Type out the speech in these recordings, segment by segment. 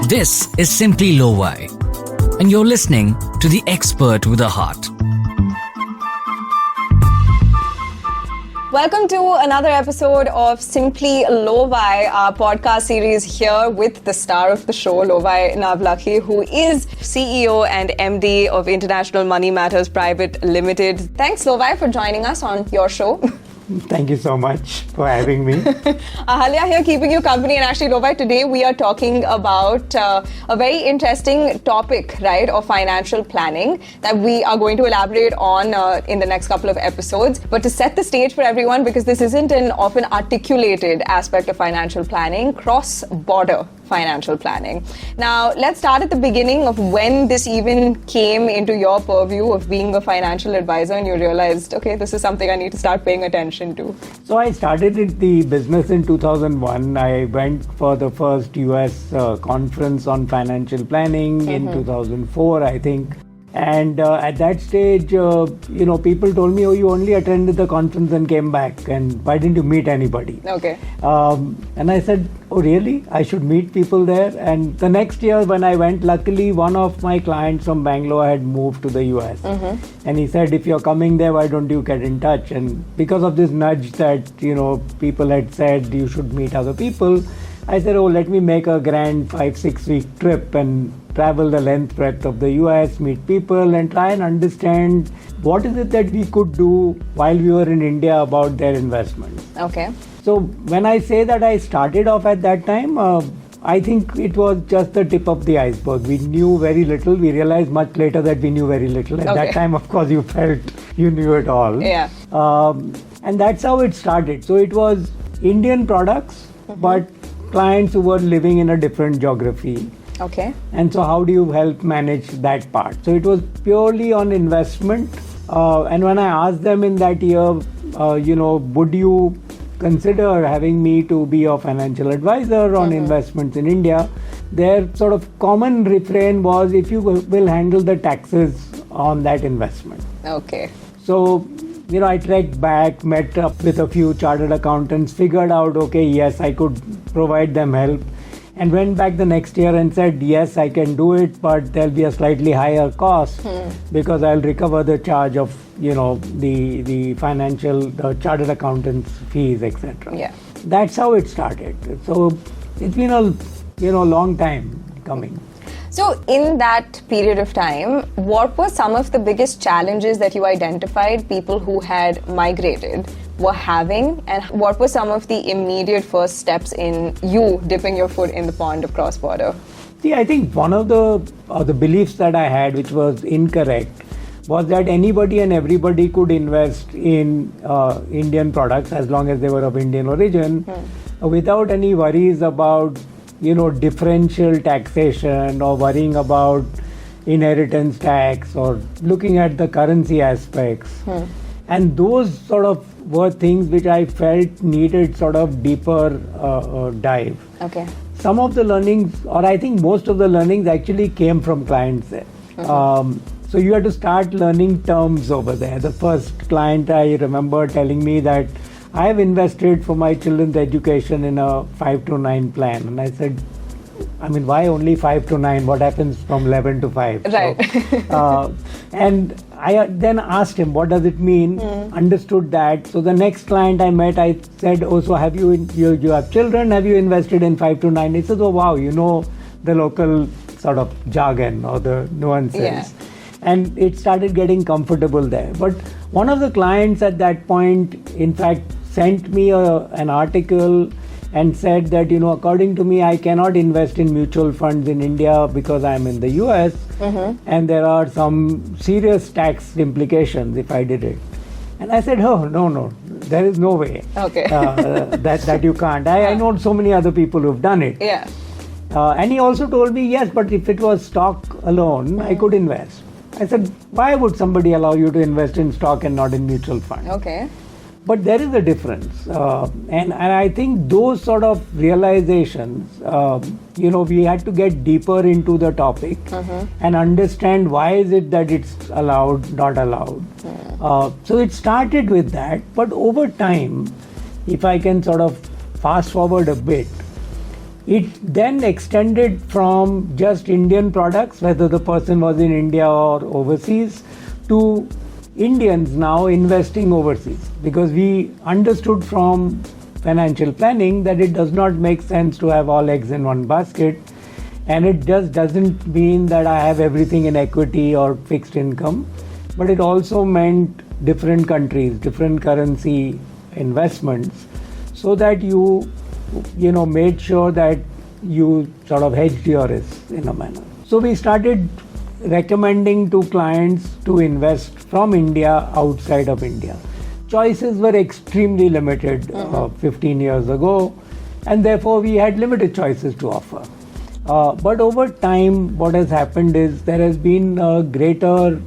This is Simply Lovaii, and you're listening to the expert with a heart. Welcome to another episode of Simply Lovaii, our podcast series here with the star of the show, Lovaii Navlakhi, who is CEO and MD of International Money Matters Private Limited. Thanks, Lovaii, for joining us on your show. Thank you so much for having me. Ahalya here keeping you company, and actually Lovaii, today we are talking about a very interesting topic, right, of financial planning that we are going to elaborate on in the next couple of episodes. But to set the stage for everyone, because this isn't an often articulated aspect of financial planning, cross-border financial planning. Now, let's start at the beginning of when this even came into your purview of being a financial advisor and you realized, okay, this is something I need to start paying attention to. So I started the business in 2001. I went for the first US conference on financial planning in 2004, I think. And at that stage, people told me, oh, you only attended the conference and came back, and why didn't you meet anybody? Okay. And I said, oh, really? I should meet people there? And the next year when I went, luckily, one of my clients from Bangalore had moved to the US. And he said, if you're coming there, why don't you get in touch? And because of this nudge that, people had said you should meet other people, I said, oh, let me make a grand 5-6 week trip and travel the length breadth of the US, meet people and try and understand what is it that we could do while we were in India about their investments. Okay. So when I say that I started off at that time, I think it was just the tip of the iceberg. We knew very little. We realized much later that we knew very little. At that time, of course, you felt you knew it all. Yeah. And that's how it started. So it was Indian products, but clients who were living in a different geography. Okay. And so how do you help manage that part? So it was purely on investment. And when I asked them in that year, would you consider having me to be a financial advisor on investments in India? Their sort of common refrain was, if you will handle the taxes on that investment. Okay. So, I trekked back, met up with a few chartered accountants, figured out, okay, yes, I could provide them help, and went back the next year and said, yes, I can do it, but there'll be a slightly higher cost because I'll recover the charge of, the chartered accountants' fees, etc. Yeah. That's how it started. So it's been a, long time coming. So in that period of time, what were some of the biggest challenges that you identified people who had migrated were having, and what were some of the immediate first steps in you dipping your foot in the pond of cross-border? See, I think one of the beliefs that I had, which was incorrect, was that anybody and everybody could invest in Indian products as long as they were of Indian origin without any worries about differential taxation or worrying about inheritance tax or looking at the currency aspects. And those sort of were things which I felt needed sort of deeper dive. Okay. Some of the learnings, or I think most of the learnings actually came from clients there. So you had to start learning terms over there. The first client, I remember telling me that I have invested for my children's education in a 5 to 9 plan. And I said, why only 5 to 9? What happens from 11 to 5? Right. So, and I then asked him, what does it mean? Understood that. So the next client I met, I said, oh, so have you have children? Have you invested in 5 to 9? He said, oh, wow, the local sort of jargon or the nuances. Yeah. And it started getting comfortable there. But one of the clients at that point, in fact, sent me an article and said that, according to me, I cannot invest in mutual funds in India because I'm in the US and there are some serious tax implications if I did it. And I said, oh, no, there is no way that you can't. I know so many other people who've done it. Yeah. And he also told me, yes, but if it was stock alone, I could invest. I said, why would somebody allow you to invest in stock and not in mutual funds? Okay. But there is a difference. And I think those sort of realizations, we had to get deeper into the topic and understand why is it that it's allowed, not allowed. So it started with that. But over time, if I can sort of fast forward a bit, It then extended from just Indian products, whether the person was in India or overseas, to Indians now investing overseas, because we understood from financial planning that it does not make sense to have all eggs in one basket, and it just doesn't mean that I have everything in equity or fixed income, but it also meant different countries, different currency investments, so that you made sure that you sort of hedged your risk in a manner. So we started recommending to clients to invest from India outside of India. Choices were extremely limited 15 years ago, and therefore we had limited choices to offer. But over time, what has happened is there has been a greater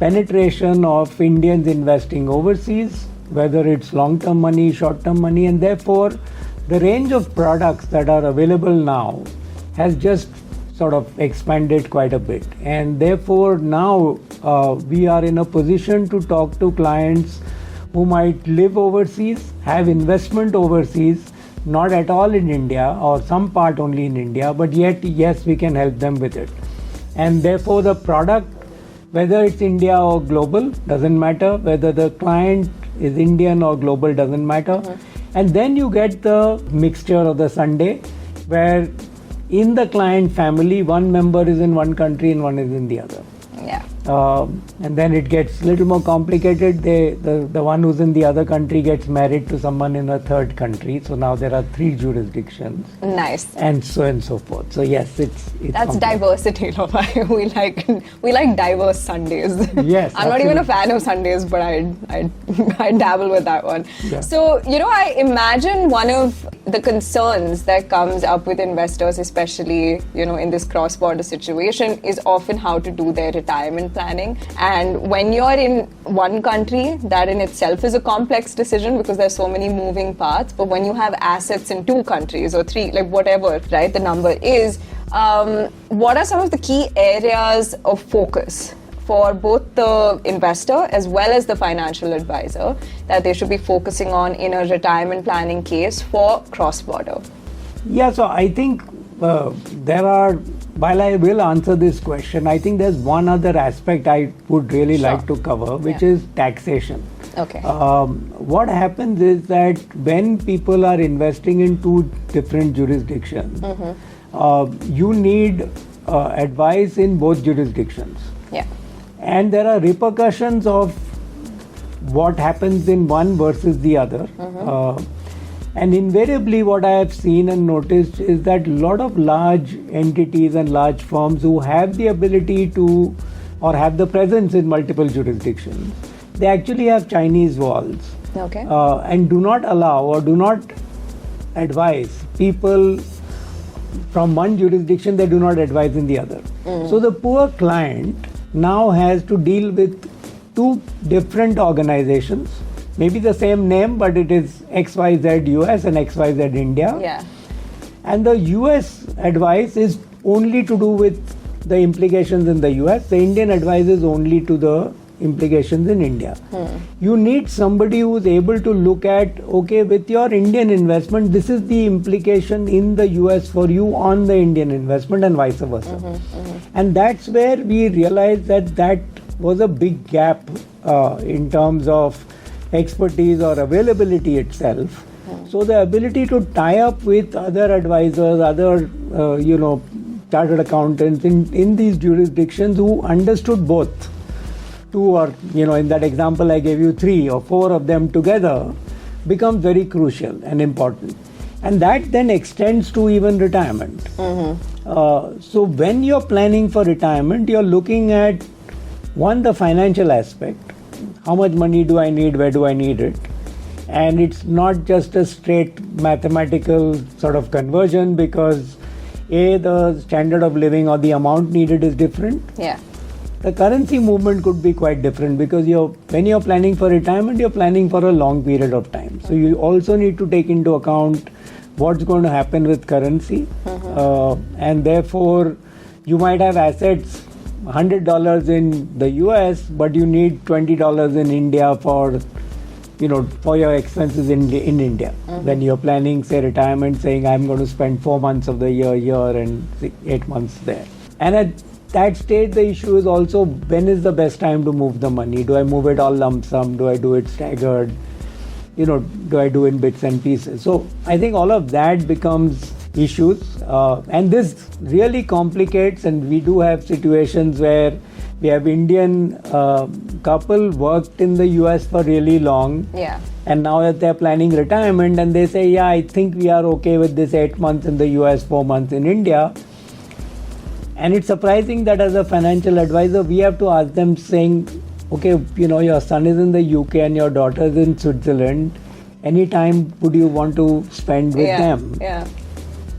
penetration of Indians investing overseas, whether it's long-term money, short-term money, and therefore the range of products that are available now has just sort of expanded quite a bit. And therefore now we are in a position to talk to clients who might live overseas, have investment overseas, not at all in India or some part only in India, but yet, yes, we can help them with it. And therefore the product, whether it's India or global, doesn't matter. Whether the client is Indian or global, doesn't matter. And then you get the mixture of the Sunday, where in the client family, one member is in one country and one is in the other. Yeah. And then it gets a little more complicated. The one who's in the other country gets married to someone in a third country. So now there are 3 jurisdictions. Nice. And so forth. So yes, it's that's diversity, Lovaii. We like diverse Sundays. Yes. I'm not even a fan of Sundays, but I dabble with that one. Yeah. So, I imagine one of the concerns that comes up with investors, especially, in this cross-border situation, is often how to do their retirement planning. And when you're in one country, that in itself is a complex decision because there's so many moving parts. But when you have assets in 2 countries or 3, like whatever, right, the number is, what are some of the key areas of focus for both the investor as well as the financial advisor that they should be focusing on in a retirement planning case for cross-border? Yeah, so I think while I will answer this question, I think there's one other aspect I would really like to cover, which is taxation. Okay. What happens is that when people are investing in 2 different jurisdictions, you need advice in both jurisdictions. Yeah. And there are repercussions of what happens in one versus the other. And invariably what I have seen and noticed is that a lot of large entities and large firms who have the ability to or have the presence in multiple jurisdictions, they actually have Chinese walls. Okay. And do not allow or do not advise people from one jurisdiction, they do not advise in the other. So the poor client now has to deal with 2 different organizations, maybe the same name, but it is XYZ US and XYZ India. Yeah. And the US advice is only to do with the implications in the US. The Indian advice is only to the implications in India. You need somebody who is able to look at, okay, with your Indian investment, this is the implication in the US for you on the Indian investment and vice versa. And that's where we realized that was a big gap in terms of expertise or availability itself. So the ability to tie up with other advisors, other chartered accountants in these jurisdictions who understood both, 2 or in that example I gave you 3 or 4 of them together, becomes very crucial and important. And that then extends to even retirement. So when you're planning for retirement, you're looking at, one, the financial aspect. How much money do I need? Where do I need it? And it's not just a straight mathematical sort of conversion, because the standard of living or the amount needed is different. Yeah. The currency movement could be quite different, because when you're planning for retirement, you're planning for a long period of time. So you also need to take into account what's going to happen with currency. And therefore, you might have assets, $100 in the US, but you need $20 in India for for your expenses in India. When you're planning, say, retirement, saying I'm going to spend 4 months of the year here and 8 months there. And at that stage, the issue is also, when is the best time to move the money? Do I move it all lump sum? Do I do it staggered? Do I do in bits and pieces? So I think all of that becomes issues, and this really complicates, and we do have situations where we have Indian couple worked in the US for really long, and now that they're planning retirement and they say, I think we are okay with this 8 months in the US, 4 months in India. And it's surprising that as a financial advisor, we have to ask them saying, okay, your son is in the UK and your daughter is in Switzerland. Anytime would you want to spend with them? Yeah.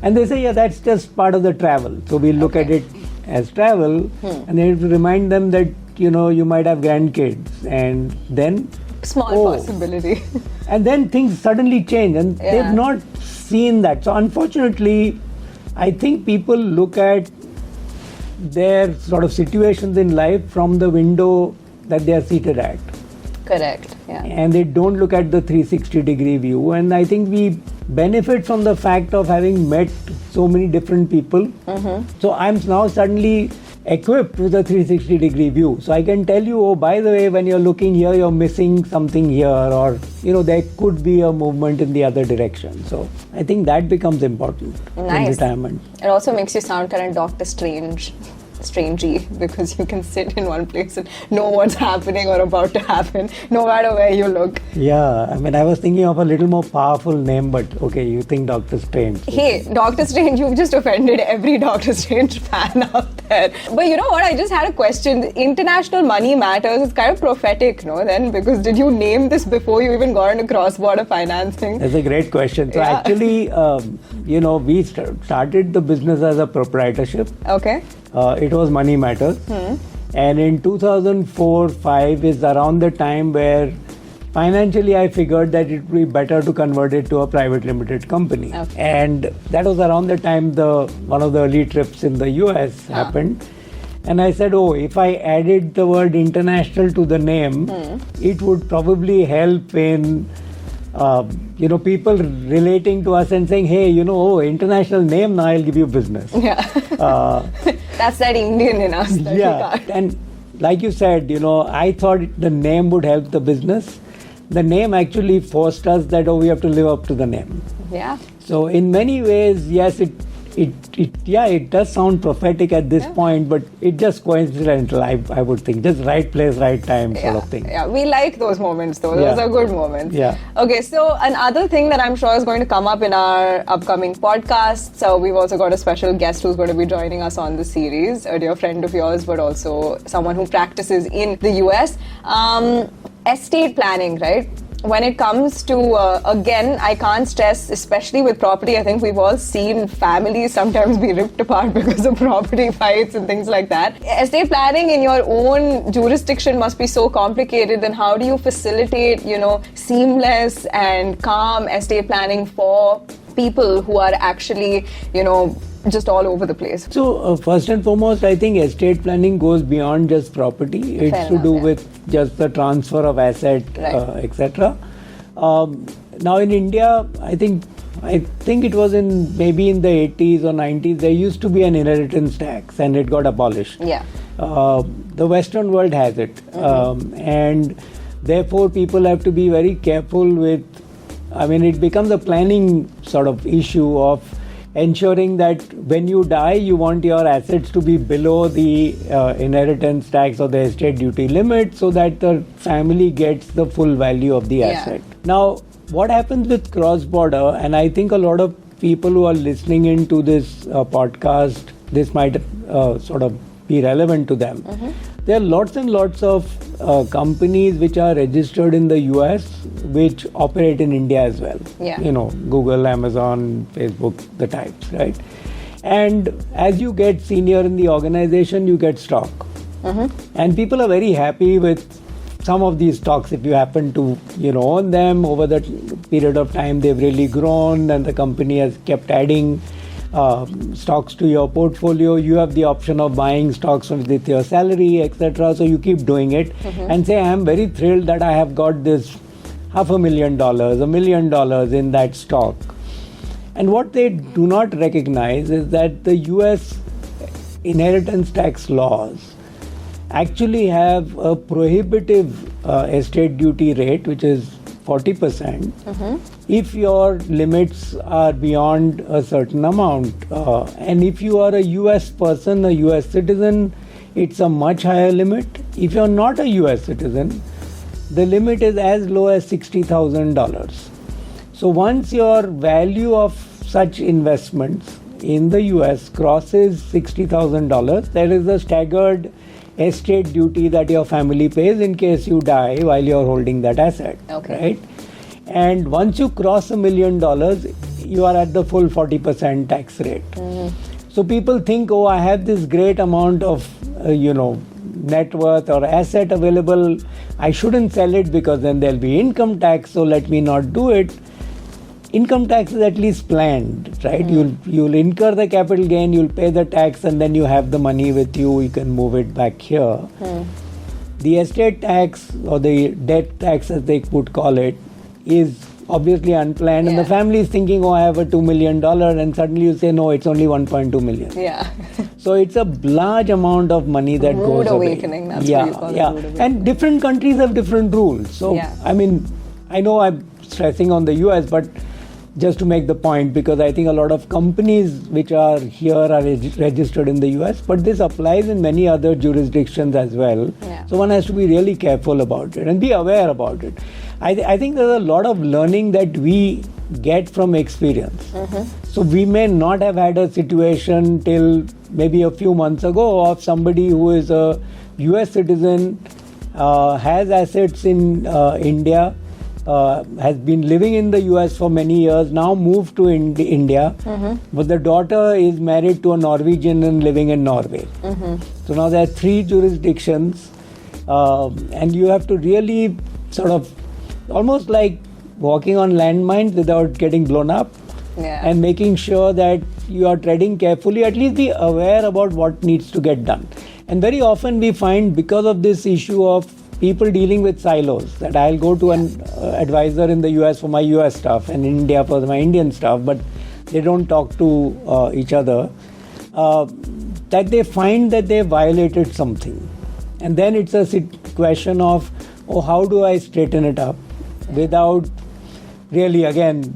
And they say, that's just part of the travel. So we look at it as travel, and then to remind them that, you might have grandkids, and then small possibility. And then things suddenly change, and they've not seen that. So unfortunately, I think people look at their sort of situations in life from the window that they are seated at. Correct. Yeah. And they don't look at the 360-degree view. And I think we benefit from the fact of having met so many different people. So I'm now suddenly equipped with a 360-degree view. So I can tell you, by the way, when you're looking here, you're missing something here, or, there could be a movement in the other direction. So I think that becomes important in retirement. It also makes you sound kind of Dr. Strangey, because you can sit in one place and know what's happening or about to happen, no matter where you look. Yeah, I was thinking of a little more powerful name, but okay, you think Doctor Strange. Hey, Doctor Strange, you've just offended every Doctor Strange fan out there. But you know what, I just had a question. International money matters, it's kind of prophetic, no, then? Because did you name this before you even got into cross-border financing? That's a great question. So actually, we started the business as a proprietorship. Okay. It was Money Matters. And in 2004-05 is around the time where financially I figured that it would be better to convert it to a private limited company. Okay. And that was around the time one of the early trips in the US happened. And I said, if I added the word international to the name, it would probably help in people relating to us and saying, hey, international name, now I'll give you business. Yeah. That's that Indian in us. And like you said, I thought the name would help the business. The name actually forced us that, we have to live up to the name. Yeah. So in many ways, yes, it does sound prophetic at this point, but it's just coincidental, I would think. Just right place, right time sort of thing. Yeah, we like those moments though. Those are good moments. Yeah. Okay, so another thing that I'm sure is going to come up in our upcoming podcast. So we've also got a special guest who's going to be joining us on the series, a dear friend of yours, but also someone who practices in the US. Estate planning, right? When it comes to, again, I can't stress, especially with property, I think we've all seen families sometimes be ripped apart because of property fights and things like that. Estate planning in your own jurisdiction must be so complicated. Then how do you facilitate, seamless and calm estate planning for people who are actually, just all over the place? So first and foremost, I think estate planning goes beyond just property. It's to do with just the transfer of asset, etc. Now in India, I think it was maybe in the 80s or 90s, there used to be an inheritance tax and it got abolished. Yeah. The Western world has it. And therefore people have to be very careful with, it becomes a planning sort of issue of ensuring that when you die, you want your assets to be below the inheritance tax or the estate duty limit so that the family gets the full value of the asset. Now, what happens with cross-border, and I think a lot of people who are listening into this podcast, this might sort of be relevant to them. There are lots and lots of companies which are registered in the US which operate in India as well. Yeah. Google, Amazon, Facebook, the types, right? And as you get senior in the organization, you get stock. And people are very happy with some of these stocks. If you happen to own them over the period of time, they've really grown and the company has kept adding stocks to your portfolio. You have the option of buying stocks with your salary, etc. So you keep doing it and say, I'm very thrilled that I have got this $500,000, $1 million in that stock. And what they do not recognize is that the US inheritance tax laws actually have a prohibitive estate duty rate, which is 40%, if your limits are beyond a certain amount. And if you are a US person, a US citizen, it's a much higher limit. If you're not a US citizen, the limit is as low as $60,000. So once your value of such investments in the US crosses $60,000, there is a staggered estate duty that your family pays in case you die while you're holding that asset. Okay. Right? And once you cross $1 million, you are at the full 40% tax rate. So people think, oh, I have this great amount of, net worth or asset available. I shouldn't sell it because then there'll be income tax, so let me not do it. Income tax is at least planned, right? You'll incur the capital gain, you'll pay the tax, and then you have the money with you. You can move it back here. The estate tax or the death tax, as they would call it, is obviously unplanned, and the family is thinking, oh, I have a $2 million, and suddenly you say, no, it's only 1.2 million. Yeah. So it's a large amount of money that goes away. Rude awakening, that's what you call it. Rude awakening. And different countries have different rules. So, I mean, I know I'm stressing on the US, but just to make the point, because I think a lot of companies which are here are registered in the US, but this applies in many other jurisdictions as well. So one has to be really careful about it and be aware about it. I think there's a lot of learning that we get from experience. So we may not have had a situation till maybe a few months ago of somebody who is a US citizen, has assets in India, has been living in the US for many years, now moved to India, but the daughter is married to a Norwegian and living in Norway. So now there are 3 jurisdictions, and you have to really sort of almost like walking on landmines without getting blown up, and making sure that you are treading carefully, at least be aware about what needs to get done. And very often we find, because of this issue of people dealing with silos, that I'll go to an advisor in the US for my US stuff and in India for my Indian stuff, but they don't talk to each other, that they find that they violated something. And then it's a question of, oh, how do I straighten it up without really, again,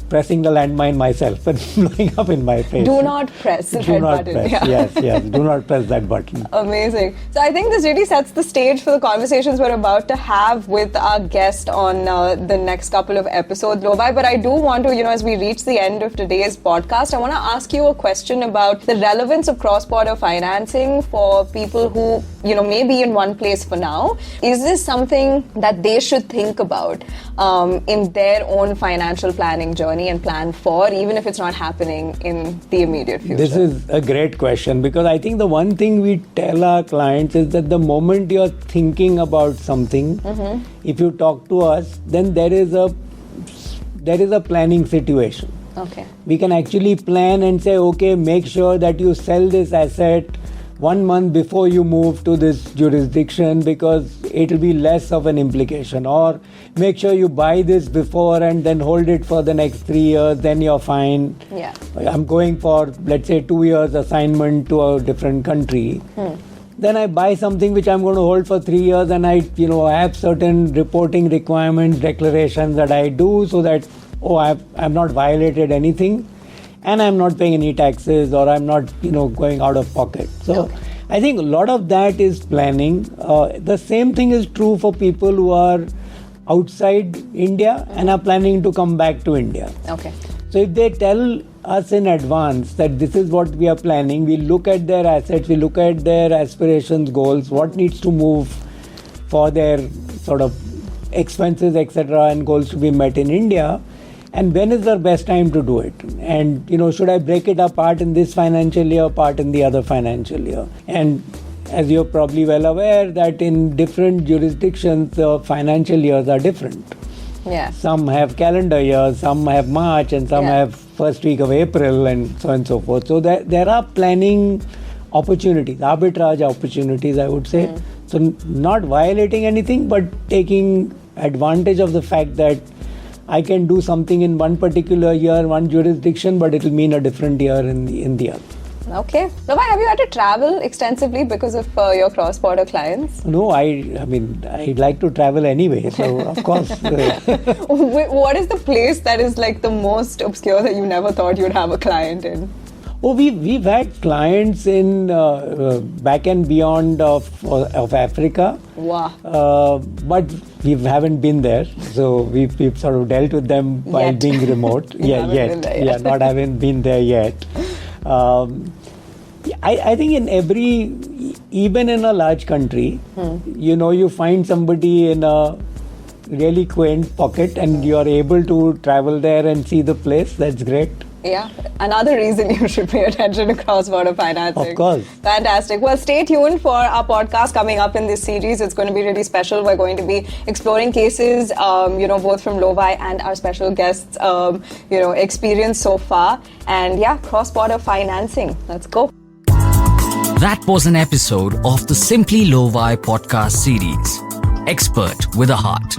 pressing the landmine myself and blowing up in my face. Do not press the red button. Yes, do not press that button. Amazing. So I think this really sets the stage for the conversations we're about to have with our guest on the next couple of episodes, Lovaii. But I do want to, as we reach the end of today's podcast, I want to ask you a question about the relevance of cross-border financing for people who, may be in one place for now. Is this something that they should think about in their own financial planning journey and plan for, even if it's not happening in the immediate future? This is a great question, because I think the one thing we tell our clients is that the moment you're thinking about something, if you talk to us, then there is a planning situation. Okay. We can actually plan and say, okay, make sure that you sell this asset 1 month before you move to this jurisdiction, because it will be less of an implication. Or make sure you buy this before and then hold it for the next 3 years, then you're fine. Yeah. I'm going for, let's say, 2 years assignment to a different country. Then I buy something which I'm going to hold for 3 years, and I have certain reporting requirements, declarations that I do, so that, I've not violated anything, and I'm not paying any taxes, or I'm not, going out of pocket. So I think a lot of that is planning. The same thing is true for people who are outside India and are planning to come back to India. Okay. So if they tell us in advance that this is what we are planning, we look at their assets, we look at their aspirations, goals, what needs to move for their sort of expenses, etc., and goals to be met in India, and when is the best time to do it? And, should I break it apart in this financial year, part in the other financial year? And as you're probably well aware, that in different jurisdictions, the financial years are different. Yeah. Some have calendar years, some have March, and some have first week of April, and so on and so forth. So there are planning opportunities, arbitrage opportunities, I would say. So not violating anything, but taking advantage of the fact that I can do something in one particular year, one jurisdiction, but it will mean a different year in the other. Okay. Lovaii, have you had to travel extensively because of your cross-border clients? No, I mean, I like to travel anyway, so of course. What is the place that is like the most obscure that you never thought you'd have a client in? Oh, we've had clients in back and beyond of Africa. Wow. But we haven't been there, so we've sort of dealt with them while being remote. Not having been there yet. I think even in a large country, you find somebody in a really quaint pocket and you are able to travel there and see the place. That's great. Yeah, another reason you should pay attention to cross-border financing. Of course. Fantastic. Well, stay tuned for our podcast coming up in this series. It's going to be really special. We're going to be exploring cases, both from Lovaii and our special guests, experience so far. And cross-border financing. Let's go. That was an episode of the Simply Lovaii podcast series. Expert with a Heart.